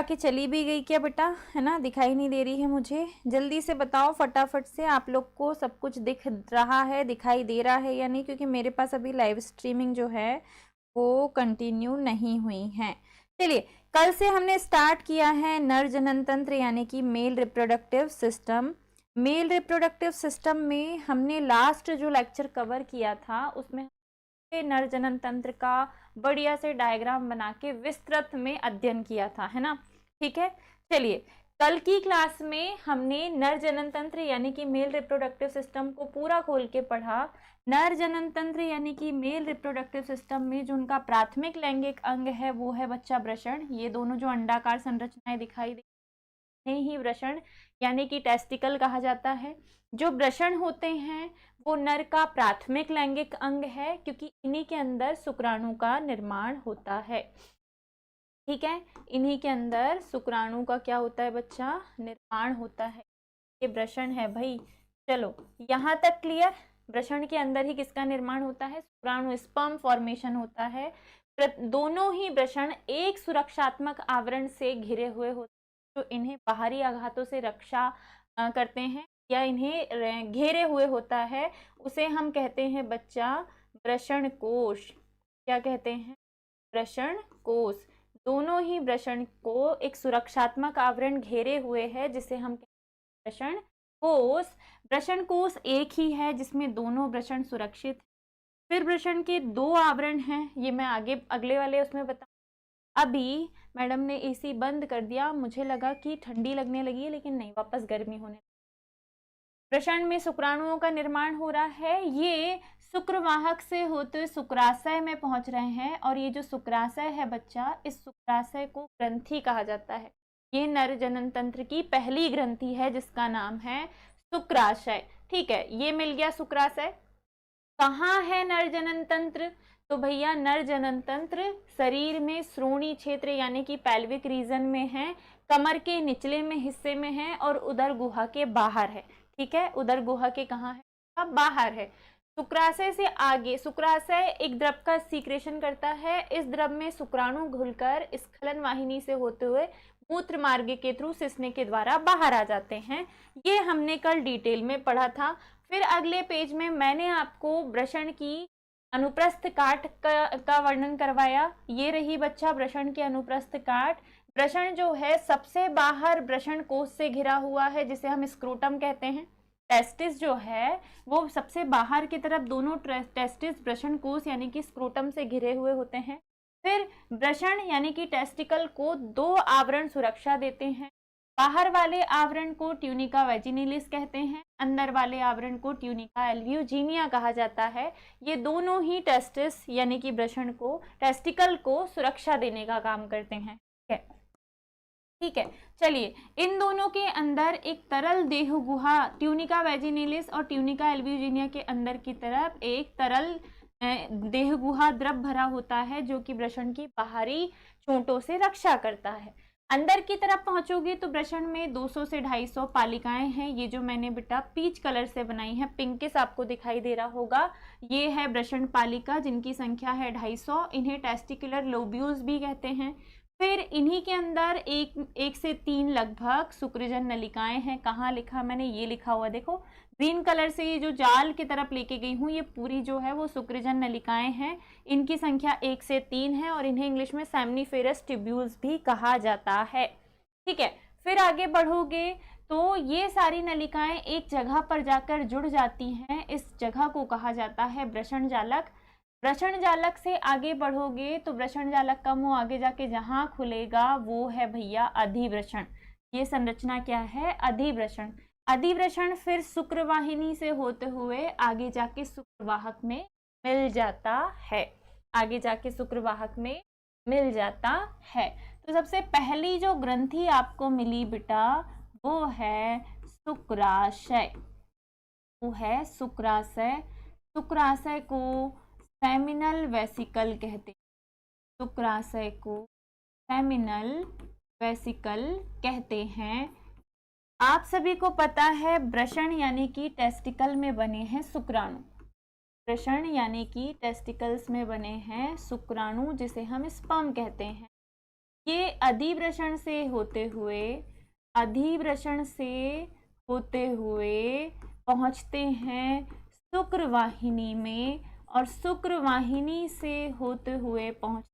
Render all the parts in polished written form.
आके चली भी गई क्या बेटा, है ना, दिखाई नहीं दे रही है मुझे। जल्दी से बताओ फटाफट से, आप लोग को सब कुछ दिख रहा है, दिखाई दे रहा है या नहीं, क्योंकि मेरे पास अभी लाइव स्ट्रीमिंग जो है वो कंटिन्यू नहीं हुई है। चलिए, कल से हमने स्टार्ट किया है नर जनन तंत्र यानी कि male reproductive system. Male reproductive system में हमने लास्ट जो लेक्चर कवर किया था उसमें नर जनन तंत्र का बढ़िया से डायग्राम बना के विस्तृत में अध्ययन किया था, है ना। ठीक है, चलिए कल की क्लास में हमने नर जनन तंत्र यानी कि मेल रिप्रोडक्टिव सिस्टम को पूरा खोल के पढ़ा। नर जनन तंत्र यानी कि मेल रिप्रोडक्टिव सिस्टम में जो उनका प्राथमिक लैंगिक अंग है वो है बच्चा वृषण। ये दोनों जो अंडाकार संरचनाएं दिखाई दे ही वृषण यानी कि टेस्टिकल कहा जाता है। जो वृषण होते हैं वो नर का प्राथमिक लैंगिक अंग है, क्योंकि इन्हीं के अंदर शुक्राणु का निर्माण होता है। ठीक है, इन्हीं के अंदर शुक्राणु का क्या होता है बच्चा, निर्माण होता है। ये वृषण है भाई। चलो यहाँ तक क्लियर। वृषण के अंदर ही किसका निर्माण होता है, शुक्राणु, स्पर्म फॉर्मेशन होता है। दोनों ही वृषण एक सुरक्षात्मक आवरण से घिरे हुए होते हैं जो इन्हें बाहरी आघातों से रक्षा करते हैं या इन्हें घेरे हुए होता है। उसे हम कहते हैं बच्चा वृषण कोश। क्या कहते हैं, वृषण कोश। दोनों ही वृषण को एक सुरक्षात्मक आवरण घेरे हुए है जिसे हम कहते हैं वृषण कोश। वृषण कोश एक ही है जिसमें दोनों वृषण सुरक्षित। फिर वृषण के दो आवरण हैं, ये मैं आगे अगले वाले उसमें बताऊं। अभी मैडम ने एसी बंद कर दिया, मुझे लगा कि ठंडी लगने लगी है, लेकिन नहीं, वापस गर्मी होने। वृषण में शुक्राणुओं का निर्माण हो रहा है। ये शुक्रवाहक से होते हुए शुक्राशय में पहुंच रहे हैं, और ये जो शुक्राशय है बच्चा, इस शुक्राशय को ग्रंथि कहा जाता है। ये नर जनन तंत्र की पहली ग्रंथि है जिसका नाम है शुक्राशय। ठीक है, ये मिल गया शुक्राशय। कहाँ है नर जनन तंत्र, तो भैया नर जनन तंत्र शरीर में श्रोणी क्षेत्र यानी कि पेल्विक रीजन में है, कमर के निचले में हिस्से में है और उदर गुहा के बाहर है। ठीक है, उदर गुहा के कहाँ है, अब बाहर है। शुक्राशय से आगे, शुक्राशय एक द्रव का सीक्रेशन करता है। इस द्रव में शुक्राणु घुलकर स्खलन वाहिनी से होते हुए मूत्र मार्ग के थ्रू सिसने के द्वारा बाहर आ जाते हैं। ये हमने कल डिटेल में पढ़ा था। फिर अगले पेज में मैंने आपको वृषण की अनुप्रस्थ काट का वर्णन करवाया। ये रही बच्चा वृषण की अनुप्रस्थ काट। वृषण जो है सबसे बाहर वृषण कोश से घिरा हुआ है जिसे हम स्क्रोटम कहते हैं। टेस्टिस जो है वो सबसे बाहर की तरफ, दोनों टेस्टिस वृषण कोश यानी कि स्क्रोटम से घिरे हुए होते हैं। फिर वृषण यानी कि टेस्टिकल को दो आवरण सुरक्षा देते हैं। बाहर वाले आवरण को ट्यूनिका वेजिनिलिस कहते हैं, अंदर वाले आवरण को ट्यूनिका एल्व्यूजीनिया कहा जाता है। ये दोनों ही टेस्टिस यानी कि वृषण को, टेस्टिकल को सुरक्षा देने का काम करते हैं। ठीक है, चलिए इन दोनों के अंदर एक तरल देह गुहा, ट्यूनिका वेजिनिलिस और ट्यूनिका एल्व्यूजीनिया के अंदर की तरफ एक तरल देह गुहा द्रव भरा होता है जो कि वृषण की बाहरी चोटों से रक्षा करता है। अंदर की तरफ पहुंचोगे तो वृषण में 200 से 250 पालिकाएं हैं। ये जो मैंने बेटा पीच कलर से बनाई है, पिंकिश आपको दिखाई दे रहा होगा, ये है वृषण पालिका जिनकी संख्या है 250। इन्हें टेस्टिकुलर लोब्यूल्स भी कहते हैं। फिर इन्हीं के अंदर एक से 3 लगभग शुक्रजन नलिकाएं हैं। कहाँ लिखा मैंने, ये लिखा हुआ देखो, ग्रीन कलर से ये जो जाल की तरफ लेके गई हूँ, ये पूरी जो है वो शुक्रजन नलिकाएं हैं। इनकी संख्या 1 से 3 है और इन्हें इंग्लिश में सेमनीफेरस ट्यूब्यूल्स भी कहा जाता है। ठीक है, फिर आगे बढ़ोगे तो ये सारी नलिकाएं एक जगह पर जाकर जुड़ जाती हैं। इस जगह को कहा जाता है वृषण जालक। वृषण जालक से आगे बढ़ोगे तो वृषण जालक का मुंह आगे जाके जहां खुलेगा वो है भैया अधिवृषण। ये संरचना क्या है, अधिवृषण। अधिवृषण फिर शुक्रवाहिनी से होते हुए आगे जाके शुक्रवाहक में मिल जाता है, आगे जाके शुक्रवाहक में मिल जाता है। तो सबसे पहली जो ग्रंथि आपको मिली बेटा वो है शुक्राशय, वो है शुक्राशय। शुक्राशय को सेमिनल वेसिकल कहते हैं, शुक्राशय को सेमिनल वेसिकल कहते हैं। आप सभी को पता है वृषण यानी कि टेस्टिकल में बने हैं शुक्राणु, वृषण यानी कि टेस्टिकल्स में बने हैं शुक्राणु जिसे हम स्पर्म कहते हैं। ये अधिवृषण से होते हुए, अधिवृषण से होते हुए पहुंचते हैं शुक्र वाहिनी में, और शुक्र वाहिनी से होते हुए पहुंच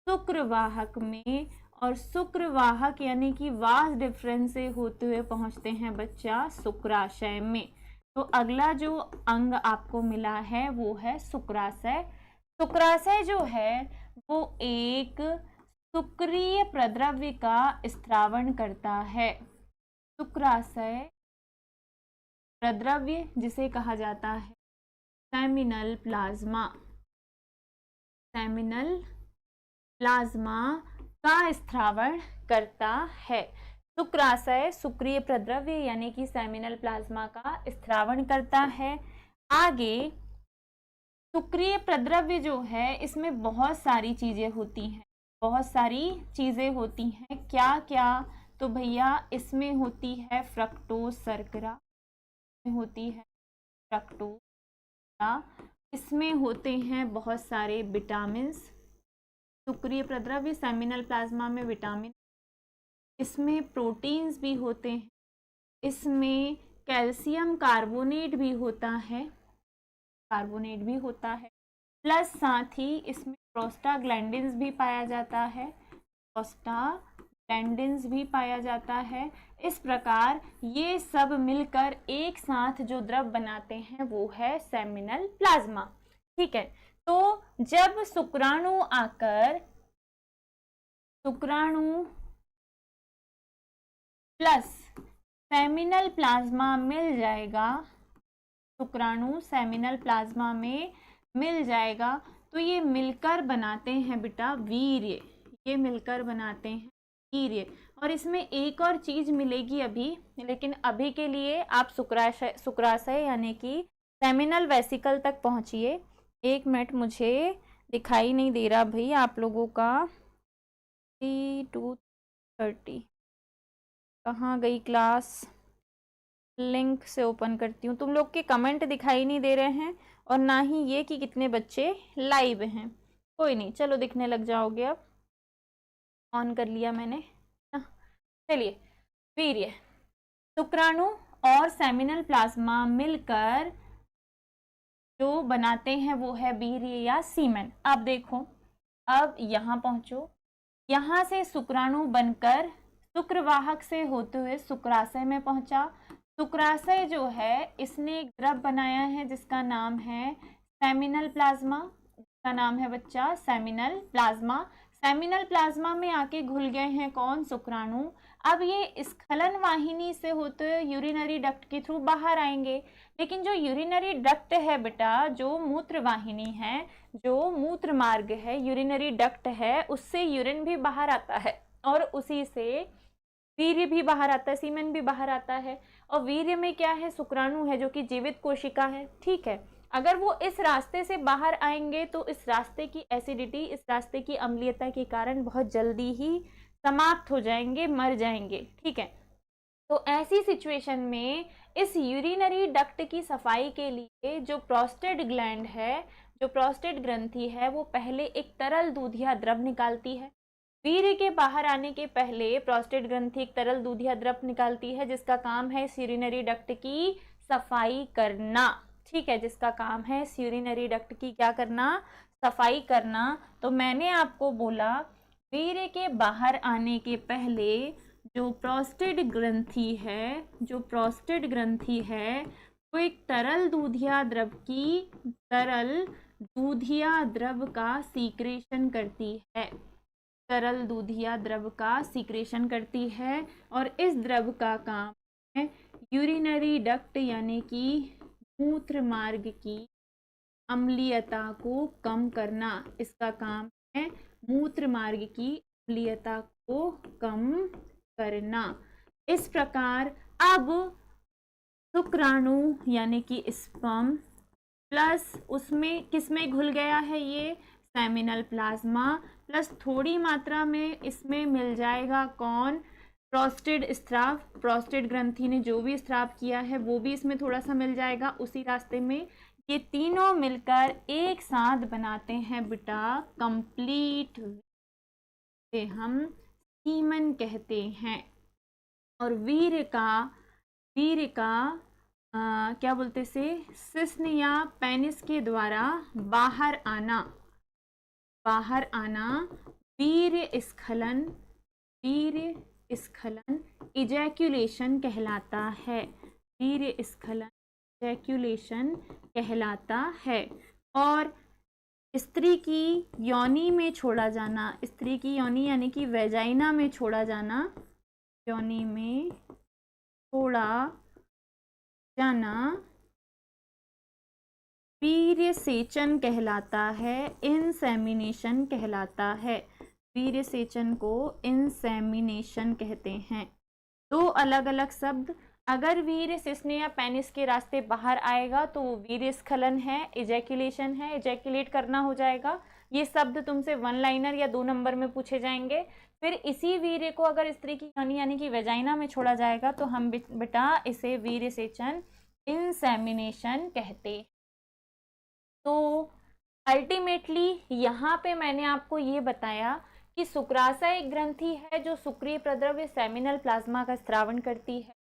शुक्रवाहक में, और शुक्रवाहक यानी कि वास डिफरेंस से होते हुए पहुंचते हैं बच्चा शुक्राशय में। तो अगला जो अंग आपको मिला है वो है शुक्राशय। शुक्राशय जो है वो एक शुक्रीय प्रद्रव्य का स्त्रावण करता है। शुक्राशय प्रद्रव्य जिसे कहा जाता है सेमिनल प्लाज्मा, सेमिनल प्लाज्मा का स्त्रावण करता है। शुक्राशय शुक्रीय प्रद्रव्य यानी कि सेमिनल प्लाज्मा का स्त्रावण करता है। आगे शुक्रीय प्रद्रव्य जो है इसमें बहुत सारी चीजें होती हैं, बहुत सारी चीजें होती हैं। क्या क्या? तो भैया इसमें होती है फ्रक्टोज शर्करा, होती है फ्रक्टोज, इसमें होते हैं बहुत सारे विटामिन्स। शुक्रीय प्रद्रव्य सेमिनल प्लाज्मा में विटामिन, इसमें प्रोटीन्स भी होते हैं, इसमें कैल्शियम कार्बोनेट भी होता है, कार्बोनेट भी होता है, प्लस साथ ही इसमें प्रोस्टाग्लैंडिन्स भी पाया जाता है, प्रोस्टाग्लैंडिन्स भी पाया जाता है। इस प्रकार ये सब मिलकर एक साथ जो द्रव बनाते हैं वो है सेमिनल प्लाज्मा। ठीक है, तो जब शुक्राणु आकर शुक्राणु प्लस सेमिनल प्लाज्मा मिल जाएगा, शुक्राणु सेमिनल प्लाज्मा में मिल जाएगा, तो ये मिलकर बनाते हैं बेटा वीर्य, ये मिलकर बनाते हैं वीर्य। और इसमें एक और चीज मिलेगी अभी, लेकिन अभी के लिए आप शुक्राशय यानी कि सेमिनल वेसिकल तक पहुंचिए। एक मिनट, मुझे दिखाई नहीं दे रहा भाई आप लोगों का 2:30 कहाँ गई क्लास? लिंक से ओपन करती हूँ। तुम लोग के कमेंट दिखाई नहीं दे रहे हैं और ना ही ये कि कितने बच्चे लाइव हैं। कोई नहीं, चलो दिखने लग जाओगे। अब ऑन कर लिया मैंने। चलिए, वीर्य, शुक्राणु और सेमिनल प्लाज्मा मिलकर जो बनाते हैं वो है वीर्य या सीमेन। अब देखो, अब यहाँ पहुंचो, यहाँ से शुक्राणु बनकर शुक्रवाहक से होते हुए शुक्राशय में पहुंचा। शुक्राशय जो है इसने एक द्रव बनाया है जिसका नाम है सेमिनल प्लाज्मा, जिसका नाम है बच्चा सेमिनल प्लाज्मा। सेमिनल प्लाज्मा में आके घुल गए हैं कौन? शुक्राणु। अब ये स्खलन वाहिनी से होते हुए यूरिनरी डक्ट के थ्रू बाहर आएंगे, लेकिन जो यूरिनरी डक्ट है बेटा, जो मूत्र वाहिनी है, जो मूत्र मार्ग है, यूरिनरी डक्ट है, उससे यूरिन भी बाहर आता है और उसी से वीर्य भी बाहर आता है, सीमेन भी बाहर आता है। और वीर्य में क्या है? शुक्राणु है जो कि जीवित कोशिका है। ठीक है, अगर वो इस रास्ते से बाहर आएंगे तो इस रास्ते की एसिडिटी, इस रास्ते की अम्लीयता के कारण बहुत जल्दी ही समाप्त हो जाएंगे, मर जाएंगे। ठीक है, तो ऐसी सिचुएशन में इस यूरिनरी डक्ट की सफाई के लिए जो प्रोस्टेट ग्लैंड है, जो प्रोस्टेट ग्रंथि है, वो पहले एक तरल दूधिया द्रव निकालती है। वीर्य के बाहर आने के पहले प्रोस्टेट ग्रंथि एक तरल दूधिया द्रव निकालती है जिसका काम है यूरिनरी डक्ट की सफाई करना। ठीक है, जिसका काम है यूरिनरी डक्ट की क्या करना? सफाई करना। तो मैंने आपको बोला वीर्य के बाहर आने के पहले जो प्रोस्टेट ग्रंथि है, जो प्रोस्टेट ग्रंथि है वो एक तरल दूधिया द्रव की, तरल दूधिया द्रव का सीक्रेशन करती है, तरल दूधिया द्रव का सीक्रेशन करती है। और इस द्रव का काम है यूरिनरी डक्ट यानी कि मूत्र मार्ग की अम्लीयता को कम करना। इसका काम है मूत्र मार्ग की अम्लीयता को कम करना। इस प्रकार अब शुक्राणु यानी कि स्पर्म प्लस उसमें किसमें घुल गया है? ये सेमिनल प्लाज्मा, प्लस थोड़ी मात्रा में इसमें मिल जाएगा कौन? प्रोस्टेट स्राव। प्रोस्टेट ग्रंथि ने जो भी स्राव किया है वो भी इसमें थोड़ा सा मिल जाएगा उसी रास्ते में। ये तीनों मिलकर एक साथ बनाते हैं बेटा कंप्लीट से हम सीमन कहते हैं। और वीर्य का क्या बोलते से सिस्न या पेनिस के द्वारा बाहर आना वीर्य स्खलन इजैक्यूलेशन कहलाता है। वीर्य स्खलन इजैक्यूलेशन कहलाता है। और स्त्री की योनि में छोड़ा जाना, स्त्री की योनि यानी कि वेजाइना में छोड़ा जाना, योनि में छोड़ा जाना वीर्य सेचन कहलाता है, इंसेमिनेशन कहलाता है। वीर्य सेचन को इंसेमिनेशन कहते हैं। दो अलग अलग शब्द, अगर वीर्य सिस्ने या पेनिस के रास्ते बाहर आएगा तो वो वीर्य स्खलन है, इजैक्यूलेशन है, इजैक्यूलेट करना हो जाएगा। ये शब्द तुमसे 1 लाइनर या 2 नंबर में पूछे जाएंगे। फिर इसी वीर्य को अगर स्त्री की योनि यानी कि वेजाइना में छोड़ा जाएगा तो हम बेटा इसे वीर्य सेचन इंसेमिनेशन कहते हैं। तो अल्टीमेटली यहाँ पे मैंने आपको ये बताया कि शुक्राशय एक ग्रंथि है जो शुक्रीय प्रद्रव्य सेमिनल प्लाज्मा का स्त्रावन करती है।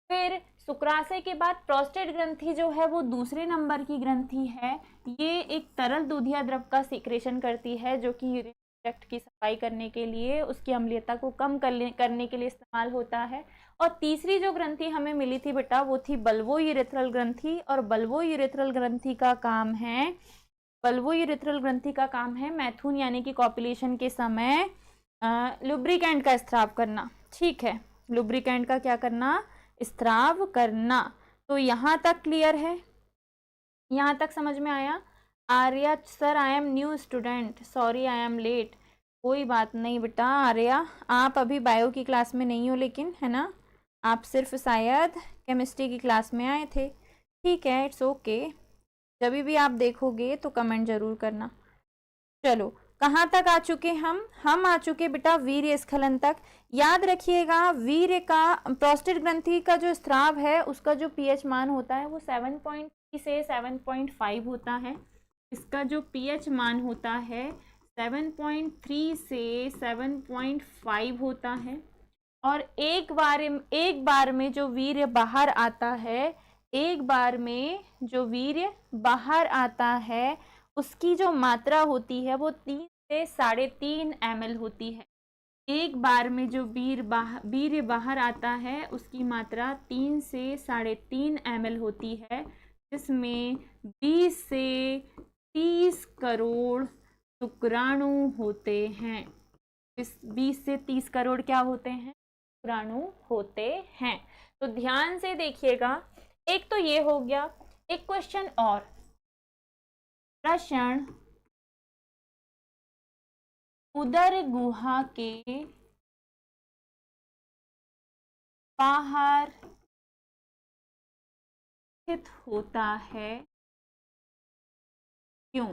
फिर शुक्राशय के बाद प्रोस्टेट ग्रंथि जो है वो दूसरे नंबर की ग्रंथि है। ये एक तरल दूधिया द्रव का सीक्रेशन करती है जो कि यूरिन ट्रैक्ट की सफाई करने के लिए, उसकी अम्लीयता को कम करने के लिए इस्तेमाल होता है। और तीसरी जो ग्रंथि हमें मिली थी बेटा वो थी बल्बो यूरेथ्रल ग्रंथि। और बल्बो यूरेथ्रल ग्रंथि का काम है मैथुन यानी कि कॉपुलेशन के समय लुब्रिकेंट का स्त्राव करना। ठीक है, लुब्रिकेंट का क्या करना, स्त्राव करना। तो यहाँ तक क्लियर है, यहाँ तक समझ में आया। Arya sir I am new student, sorry I am late. कोई बात नहीं बेटा आर्या, आप अभी बायो की क्लास में नहीं हो लेकिन, है ना, आप सिर्फ शायद केमिस्ट्री की क्लास में आए थे। ठीक है, इट्स ओके। जब भी आप देखोगे तो कमेंट जरूर करना। चलो कहाँ तक आ चुके हम आ चुके बेटा वीर्य स्खलन तक। याद रखिएगा वीर्य का प्रोस्टेट ग्रंथि का जो स्त्राव है उसका जो पीएच मान होता है वो 7.3 से 7.5 होता है। इसका जो पीएच मान होता है 7.3 से 7.5 होता है। और एक बार में जो वीर्य बाहर आता है, एक बार में जो वीर्य बाहर आता है उसकी जो मात्रा होती है वो 3 से 3.5 ml होती है। एक बार में जो वीर्य बाहर आता है उसकी मात्रा 3 से 3.5 ml होती है, जिसमें 20 से 30 करोड़ शुक्राणु होते हैं। 20 से 30 करोड़ क्या होते हैं, शुक्राणु होते हैं। तो ध्यान से देखिएगा, एक तो ये हो गया। एक क्वेश्चन और, प्रश्न उदर गुहा के बाहर स्थित होता है क्यों?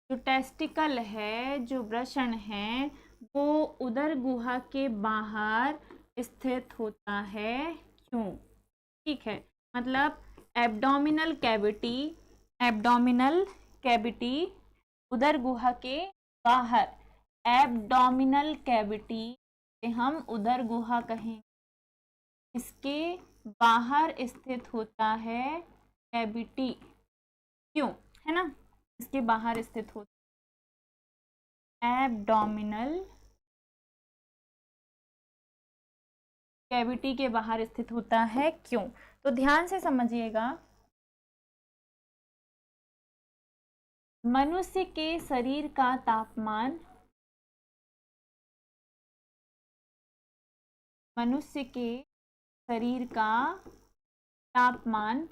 जो टेस्टिकल है, जो वृषण है, वो उदर गुहा के बाहर स्थित होता है क्यों? ठीक है, मतलब एब्डोमिनल कैविटी उदर गुहा के बाहर, एब्डोमिनल कैविटी से हम उदर गुहा कहें, इसके बाहर स्थित होता है कैविटी क्यों, है ना, इसके बाहर स्थित होता है एब्डोमिनल कैविटी के बाहर स्थित होता है क्यों? तो ध्यान से समझिएगा, मनुष्य के शरीर का तापमान, मनुष्य के शरीर का तापमान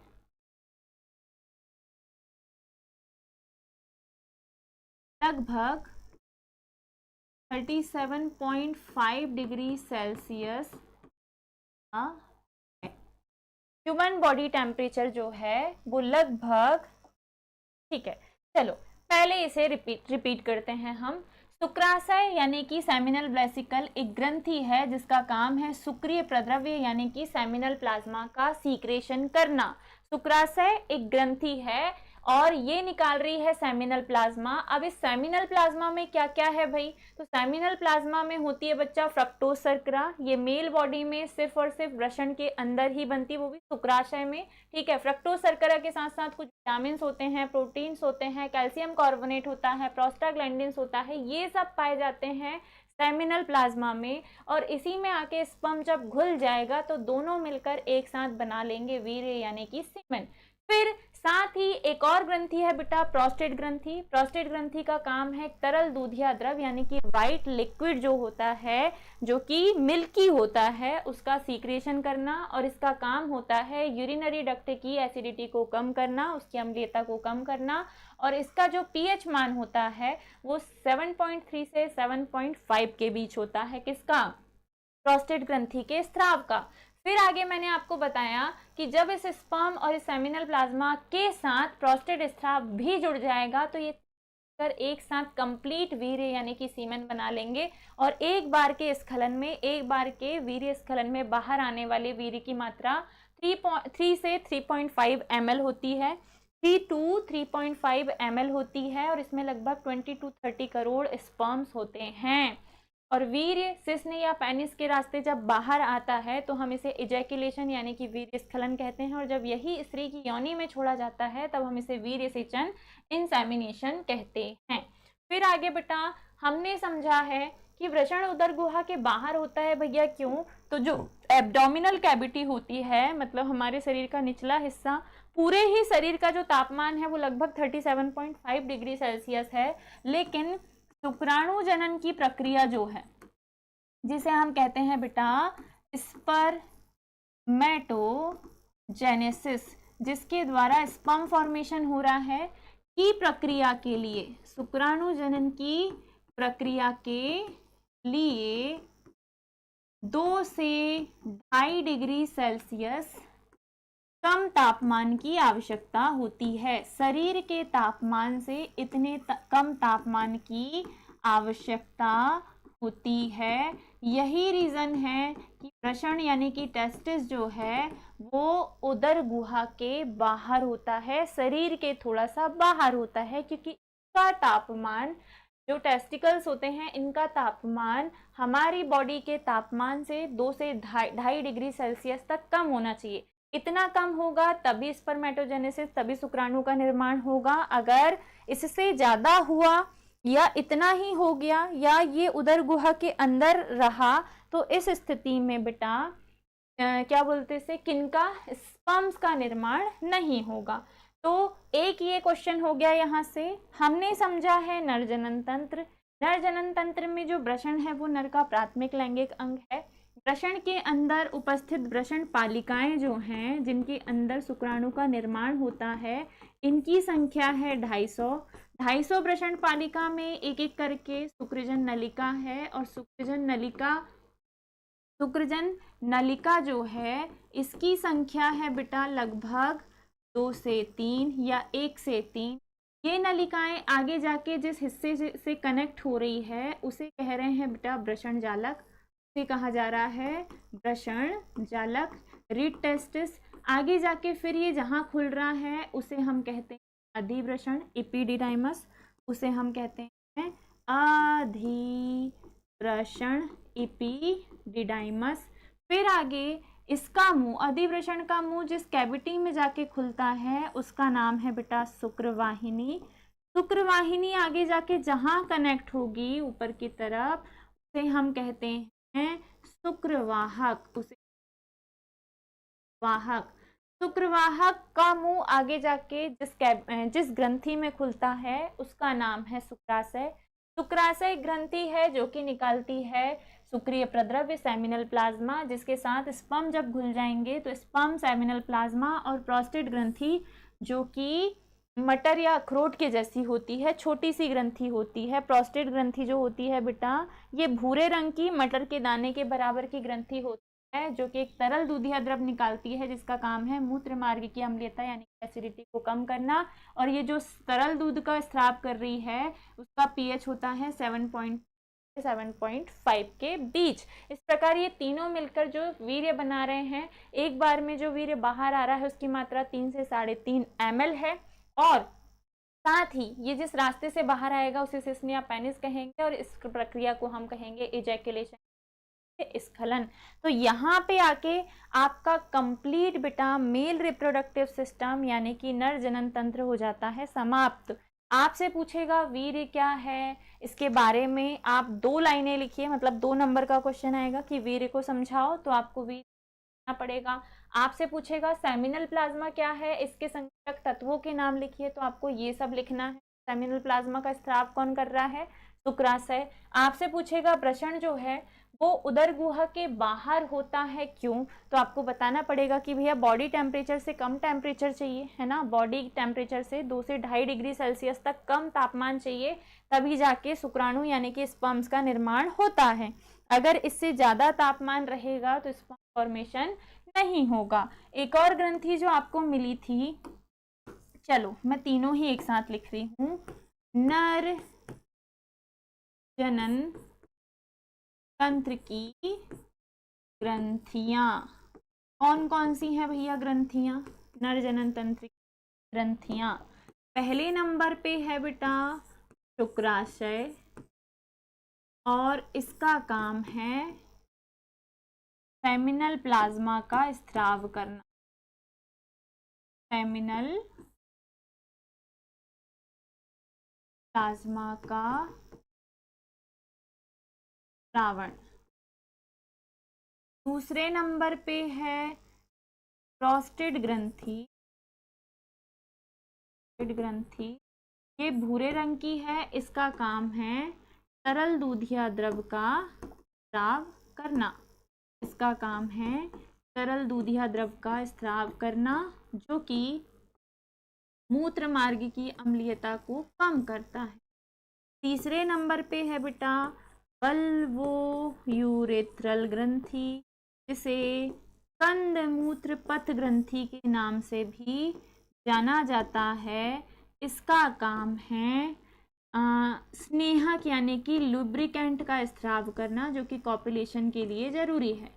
लगभग 37.5 डिग्री सेल्सियस है। ह्यूमन बॉडी टेम्परेचर जो है वो लगभग, ठीक है, चलो पहले इसे रिपीट करते हैं हम। शुक्राशय यानी कि सेमिनल वेसिकल एक ग्रंथि है जिसका काम है शुक्रीय प्रद्रव्य यानी कि सेमिनल प्लाज्मा का सीक्रेशन करना। शुक्राशय एक ग्रंथि है और ये निकाल रही है सेमिनल प्लाज्मा। अब इस सेमिनल प्लाज्मा में क्या क्या है भाई, तो सेमिनल प्लाज्मा में होती है बच्चा फ्रक्टोज शर्करा। ये मेल बॉडी में सिर्फ और सिर्फ वृषण के अंदर ही बनती है, वो भी शुक्राशय में, ठीक है। फ्रक्टोज शर्करा के साथ साथ कुछ विटामिन होते हैं, प्रोटीन्स होते हैं, कैल्शियम कार्बोनेट होता है, प्रोस्टाग्लैंडिन्स होता है, ये सब पाए जाते हैं सेमिनल प्लाज्मा में। और इसी में आके स्पर्म जब घुल जाएगा तो दोनों मिलकर एक साथ बना लेंगे वीर्य यानी कि सीमेन। फिर साथ ही एक और ग्रंथि है बेटा प्रोस्टेट ग्रंथि। प्रोस्टेट ग्रंथि का काम है तरल दूधिया द्रव यानी कि व्हाइट लिक्विड जो होता है, जो कि मिल्की होता है, उसका सीक्रेशन करना। और इसका काम होता है यूरिनरी डक्ट की एसिडिटी को कम करना, उसकी अम्लीयता को कम करना। और इसका जो पीएच मान होता है वो 7.3 से 7.5 के बीच होता है। किसका? प्रोस्टेट ग्रंथि के स्राव का। फिर आगे मैंने आपको बताया कि जब इस स्पर्म और इस सेमिनल प्लाज्मा के साथ प्रोस्टेट स्राव भी जुड़ जाएगा तो ये एक साथ कंप्लीट वीर्य यानी कि सीमेन बना लेंगे। और एक बार के स्खलन में, एक बार के वीर्य स्खलन में बाहर आने वाले वीर्य की मात्रा 3 से 3.5 ml होती है, 3 to 3.5 ml होती है। और इसमें लगभग 20 to 30 करोड़ स्पर्म्स होते हैं। और वीर्य सिस्न या पेनिस के रास्ते जब बाहर आता है तो हम इसे इजैकुलेशन यानी कि वीर्य स्खलन कहते हैं। और जब यही स्त्री की योनि में छोड़ा जाता है तब हम इसे वीर्य सेचन इंसेमिनेशन कहते हैं। फिर आगे बेटा हमने समझा है कि वृषण उदर गुहा के बाहर होता है भैया, क्यों? तो जो एब्डोमिनल कैविटी होती है, मतलब हमारे शरीर का निचला हिस्सा, पूरे ही शरीर का जो तापमान है वो लगभग 37.5 डिग्री सेल्सियस है। लेकिन शुक्राणु जनन की प्रक्रिया जो है, जिसे हम कहते हैं बेटा स्पर्मेटोजेनेसिस, जिसके द्वारा स्पर्म फॉर्मेशन हो रहा है, की प्रक्रिया के लिए, शुक्राणु जनन की प्रक्रिया के लिए 2 से 2.5 डिग्री सेल्सियस कम तापमान की आवश्यकता होती है। शरीर के तापमान से इतने कम तापमान की आवश्यकता होती है। यही रीजन है कि वृषण यानी कि टेस्टिस जो है वो उदर गुहा के बाहर होता है, शरीर के थोड़ा सा बाहर होता है, क्योंकि इसका तापमान, जो टेस्टिकल्स होते हैं इनका तापमान हमारी बॉडी के तापमान से 2 से 2.5 डिग्री सेल्सियस तक कम होना चाहिए। इतना कम होगा तभी स्पर्मेटोजेनेसिस, तभी शुक्राणु का निर्माण होगा। अगर इससे ज्यादा हुआ या इतना ही हो गया या ये उदर गुहा के अंदर रहा तो इस स्थिति में बेटा क्या बोलते से किनका, स्पर्म्स का निर्माण नहीं होगा। तो एक ये क्वेश्चन हो गया। यहाँ से हमने समझा है नर जनन तंत्र। नर जनन तंत्र में जो वृषण है वो नर का प्राथमिक लैंगिक अंग है। वृषण के अंदर उपस्थित वृषण पालिकाएं जो हैं, जिनके अंदर शुक्राणु का निर्माण होता है, इनकी संख्या है 250 वृषण पालिका में एक एक करके शुक्रजन नलिका है। और शुक्रजन नलिका जो है इसकी संख्या है बेटा लगभग 2 से 3 या 1 से 3। ये नलिकाएं आगे जाके जिस हिस्से से कनेक्ट हो रही है उसे कह रहे हैं बेटा वृषण जालक, उसे कहा जा रहा है वृषण जालक, रीड टेस्टिस। आगे जाके फिर ये जहाँ खुल रहा है उसे हम कहते हैं अधिवृषण एपिडिडाइमस, उसे हम कहते हैं अधिवृषण एपिडिडाइमस। फिर आगे इसका मुंह, अधिवृषण का मुंह जिस कैविटी में जाके खुलता है उसका नाम है बेटा शुक्रवाहिनी। शुक्रवाहिनी आगे जाके जहाँ कनेक्ट होगी ऊपर की तरफ उसे हम कहते हैं शुक्रवाहक, उसे वाहक। शुक्रवाहक का मुंह आगे जाके जिस ग्रंथि में खुलता है उसका नाम है शुक्राशय। शुक्राशय ग्रंथि है जो कि निकालती है शुक्रिय प्रद्रव्य सेमिनल प्लाज्मा, जिसके साथ स्पर्म जब घुल जाएंगे तो स्पर्म, सेमिनल प्लाज्मा और प्रोस्टेट ग्रंथि जो कि मटर या अखरोट के जैसी होती है, छोटी सी ग्रंथि होती है। प्रोस्टेट ग्रंथि जो होती है बेटा ये भूरे रंग की मटर के दाने के बराबर की ग्रंथि होती है, जो कि एक तरल दूधिया द्रव निकालती है जिसका काम है मूत्र मार्ग की अम्लीयता यानी एसिडिटी को कम करना। और ये जो तरल दूध का स्राव कर रही है उसका पीएच होता है 7.5 के बीच। इस प्रकार ये तीनों मिलकर जो वीर्य बना रहे हैं, एक बार में जो वीर्य बाहर आ रहा है उसकी मात्रा 3 से 3.5 ml है। और साथ ही ये जिस रास्ते से बाहर आएगा उसे सिस्न या पेनिस कहेंगे और इस प्रक्रिया को हम कहेंगे इजैकुलेशन, स्खलन। तो यहाँ पे आके आपका कंप्लीट बेटा मेल रिप्रोडक्टिव सिस्टम यानी कि नर जनन तंत्र हो जाता है समाप्त। आपसे पूछेगा वीर्य क्या है, इसके बारे में आप 2 लाइनें लिखिए, मतलब 2 नंबर का क्वेश्चन आएगा कि वीर्य को समझाओ, तो आपको वीर्य लिखना पड़ेगा। आपसे पूछेगा सेमिनल प्लाज्मा क्या है, इसके संगठक तत्वों के नाम लिखिए, तो आपको ये सब लिखना है। सेमिनल प्लाज्मा का स्त्राव कौन कर रहा है, शुक्राशय। आपसे पूछेगा वृषण जो है वो उदर गुहा के बाहर होता है, क्यों, तो आपको बताना पड़ेगा कि भैया बॉडी टेम्परेचर से कम टेम्परेचर चाहिए, है ना, बॉडी टेम्परेचर से 2 से 2.5 डिग्री सेल्सियस तक कम तापमान चाहिए, तभी जाके शुक्राणु यानी कि स्पर्म्स का निर्माण होता है। अगर इससे ज़्यादा तापमान रहेगा तो स्पर्म फॉर्मेशन नहीं होगा। एक और ग्रंथि जो आपको मिली थी, चलो मैं तीनों ही एक साथ लिख रही हूँ, नर जनन तंत्र की ग्रंथियां कौन कौन सी हैं भैया ग्रंथियां, नर जनन तंत्र की ग्रंथियां। पहले नंबर पे है बेटा शुक्राशय और इसका काम है सेमिनल प्लाज्मा का स्त्राव करना, सेमिनल प्लाज्मा का स्रावण। दूसरे नंबर पे है प्रोस्टेट ग्रंथि, ग्रंथि ये भूरे रंग की है, इसका काम है तरल दूधिया द्रव का स्राव करना, इसका काम है तरल दूधिया द्रव का स्राव करना, जो कि मूत्र मार्ग की अम्लीयता को कम करता है। तीसरे नंबर पे है बेटा बल्वोयूरेथ्रल ग्रंथि, जिसे कंद मूत्र पथ ग्रंथि के नाम से भी जाना जाता है। इसका काम है स्नेहक यानी कि लुब्रिकेंट का स्त्राव करना, जो कि कॉपुलेशन के लिए जरूरी है।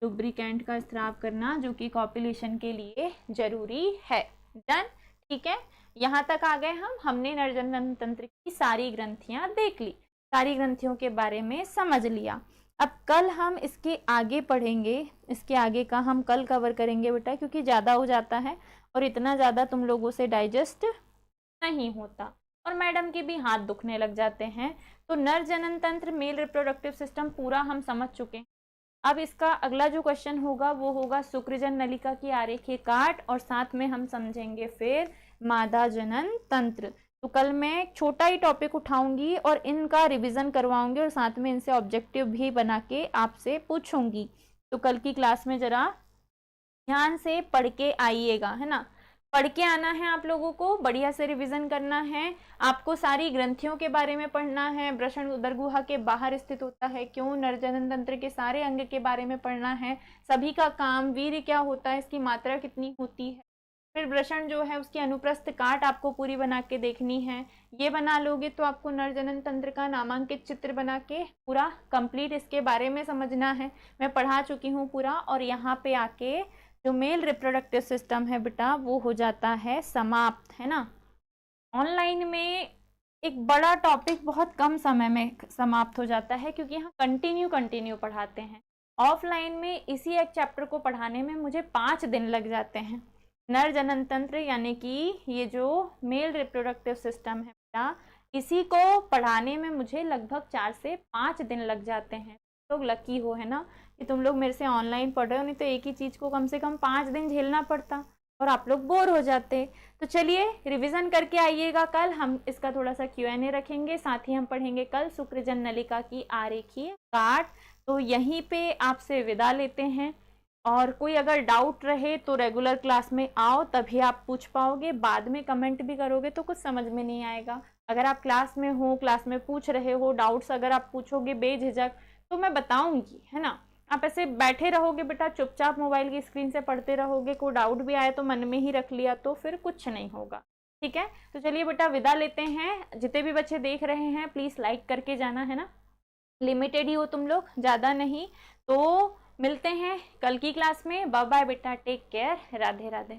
लुब्रिकेंट का स्त्राव करना जो कि कॉपुलेशन के लिए जरूरी है। डन, ठीक है, यहाँ तक आ गए हमने नर जनन तंत्र की सारी ग्रंथियां देख ली, सारी ग्रंथियों के बारे में समझ लिया। अब कल हम इसके आगे पढ़ेंगे, इसके आगे का हम कल कवर करेंगे बेटा, क्योंकि ज़्यादा हो जाता है और इतना ज़्यादा तुम लोगों से डाइजेस्ट नहीं होता और मैडम के भी हाथ दुखने लग जाते हैं। तो नर जनन तंत्र मेल रिप्रोडक्टिव सिस्टम पूरा हम समझ चुके हैं। अब इसका अगला जो क्वेश्चन होगा वो होगा शुक्रजन नलिका की आरेखीय काट, और साथ में हम समझेंगे फिर मादा जनन तंत्र। तो कल मैं एक छोटा ही टॉपिक उठाऊंगी और इनका रिवीजन करवाऊंगी और साथ में इनसे ऑब्जेक्टिव भी बना के आपसे पूछूंगी। तो कल की क्लास में जरा ध्यान से पढ़ के आइएगा, है ना, पढ़ के आना है आप लोगों को, बढ़िया से रिवीजन करना है। आपको सारी ग्रंथियों के बारे में पढ़ना है, वृषण उदर गुहा के बाहर स्थित होता है क्यों, नर जनन तंत्र के सारे अंग के बारे में पढ़ना है, सभी का काम, वीर्य क्या होता है, इसकी मात्रा कितनी होती है, फिर वृषण जो है उसकी अनुप्रस्थ काट आपको पूरी बना के देखनी है। ये बना लोगे तो आपको नर जनन तंत्र का नामांकित चित्र बना के पूरा कंप्लीट इसके बारे में समझना है। मैं पढ़ा चुकी हूँ पूरा, और यहाँ पे आके जो मेल रिप्रोडक्टिव सिस्टम है बेटा वो हो जाता है समाप्त, है ना। ऑनलाइन में एक बड़ा टॉपिक बहुत कम समय में समाप्त हो जाता है, क्योंकि यहाँ कंटिन्यू पढ़ाते हैं। ऑफलाइन में इसी एक चैप्टर को पढ़ाने में मुझे 5 दिन लग जाते हैं। नर जनन तंत्र यानी कि ये जो मेल रिप्रोडक्टिव सिस्टम है बेटा, इसी को पढ़ाने में मुझे लगभग 4 से 5 दिन लग जाते हैं। लोग लकी हो, है ना, कि तुम लोग मेरे से ऑनलाइन पढ़ रहे हो, नहीं तो एक ही चीज़ को कम से कम 5 दिन झेलना पड़ता और आप लोग बोर हो जाते। तो चलिए रिवीजन करके आइएगा, कल हम इसका थोड़ा सा Q&A रखेंगे, साथ ही हम पढ़ेंगे कल शुक्रजन नलिका की आरेखीय काट। तो यहीं पे आपसे विदा लेते हैं, और कोई अगर डाउट रहे तो रेगुलर क्लास में आओ, तभी आप पूछ पाओगे, बाद में कमेंट भी करोगे तो कुछ समझ में नहीं आएगा। अगर आप क्लास में हो, क्लास में पूछ रहे हो, डाउट्स अगर आप पूछोगे बेझिझक तो मैं बताऊंगी, है ना। आप ऐसे बैठे रहोगे बेटा चुपचाप मोबाइल की स्क्रीन से पढ़ते रहोगे, कोई डाउट भी आए तो मन में ही रख लिया तो फिर कुछ नहीं होगा, ठीक है। तो चलिए बेटा विदा लेते हैं। जितने भी बच्चे देख रहे हैं प्लीज़ लाइक करके जाना, है ना, लिमिटेड ही हो तुम लोग, ज़्यादा नहीं। तो मिलते हैं कल की क्लास में, बाय बाय बेटा, टेक केयर, राधे राधे।